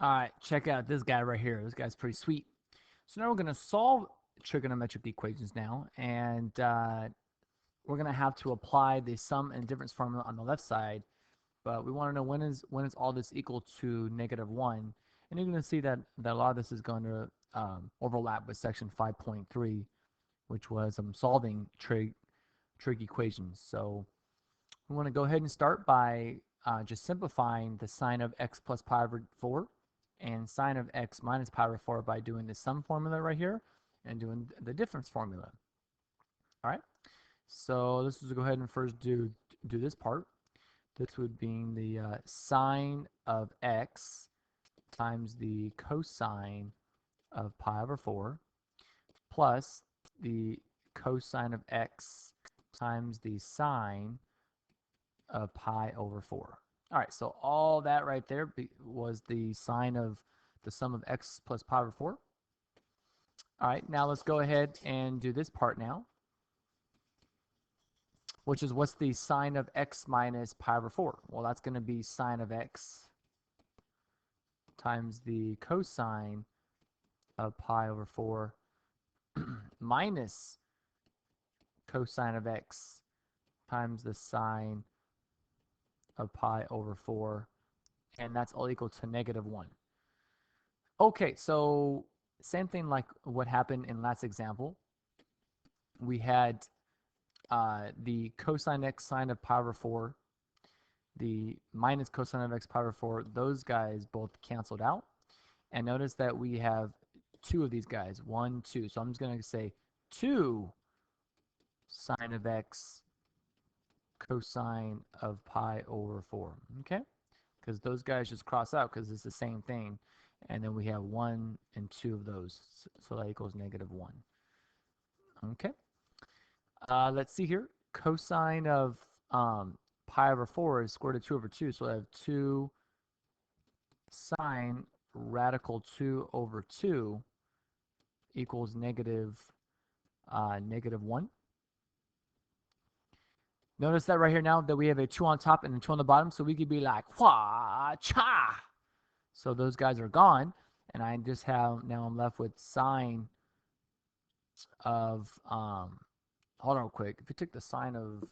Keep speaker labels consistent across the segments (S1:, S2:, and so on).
S1: All right, check out this guy right here. This guy's pretty sweet. So now we're going to solve trigonometric equations now, and we're going to have to apply the sum and difference formula on the left side, but we want to know when is all this equal to -1, and you're going to see that a lot of this is going to overlap with section 5.3, which was solving trig equations. So we want to go ahead and start by just simplifying the sine of x plus pi over 4 and sine of x minus pi over 4 by doing the sum formula right here and doing the difference formula. All right, so let's just go ahead and first do this part. This would be the sine of x times the cosine of pi over 4 plus the cosine of x times the sine of pi over 4. All right, so all that right there was the sine of the sum of x plus pi over 4. All right, now let's go ahead and do this part now, which is what's the sine of x minus pi over 4? Well, that's going to be sine of x times the cosine of pi over 4 minus cosine of x times the sine of pi over 4, and that's all equal to -1. Okay, so same thing like what happened in last example. We had the cosine x sine of pi over 4, the minus cosine of x pi over 4, those guys both canceled out. And notice that we have two of these guys, 1, 2. So I'm just going to say 2 sine of x cosine of pi over 4, okay? Because those guys just cross out because it's the same thing. And then we have 1 and 2 of those, so that equals -1. Okay. Let's see here. Cosine of pi over 4 is square root of 2 over 2, so I have 2 sine radical 2 over 2 equals -1. Notice that right here now that we have a 2 on top and a 2 on the bottom, so we could be like, wha cha. So those guys are gone, and I just have, now I'm left with sine of, hold on real quick. If you took the sine of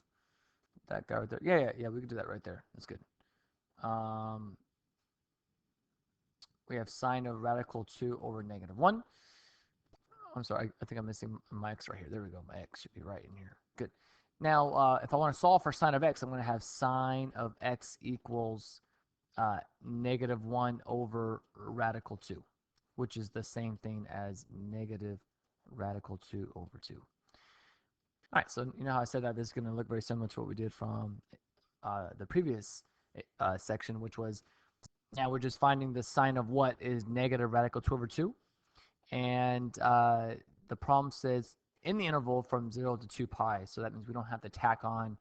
S1: that guy right there, yeah, we could do that right there. That's good. We have sine of radical 2 over -1. I'm sorry, I think I'm missing my x right here. There we go. My x should be right in here. Good. Now, if I want to solve for sine of x, I'm going to have sine of x equals -1 over radical 2, which is the same thing as negative radical 2 over 2. All right, so you know how I said that this is going to look very similar to what we did from the previous section, which was now we're just finding the sine of what is negative radical 2 over 2. And the problem says in the interval from 0 to 2 pi, so that means we don't have to tack on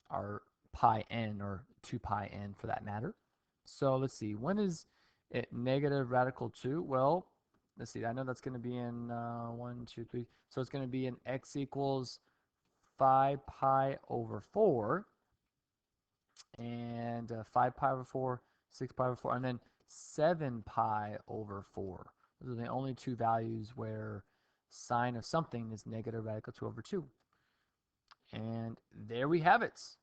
S1: our pi n or 2 pi n for that matter. So let's see, when is it negative radical 2? Well, let's see, I know that's going to be in 1, 2, 3. So it's going to be in x equals 5 pi over 4, and 5 pi over 4, 6 pi over 4, and then 7 pi over 4. Those are the only two values where sine of something is negative radical 2 over 2. And there we have it.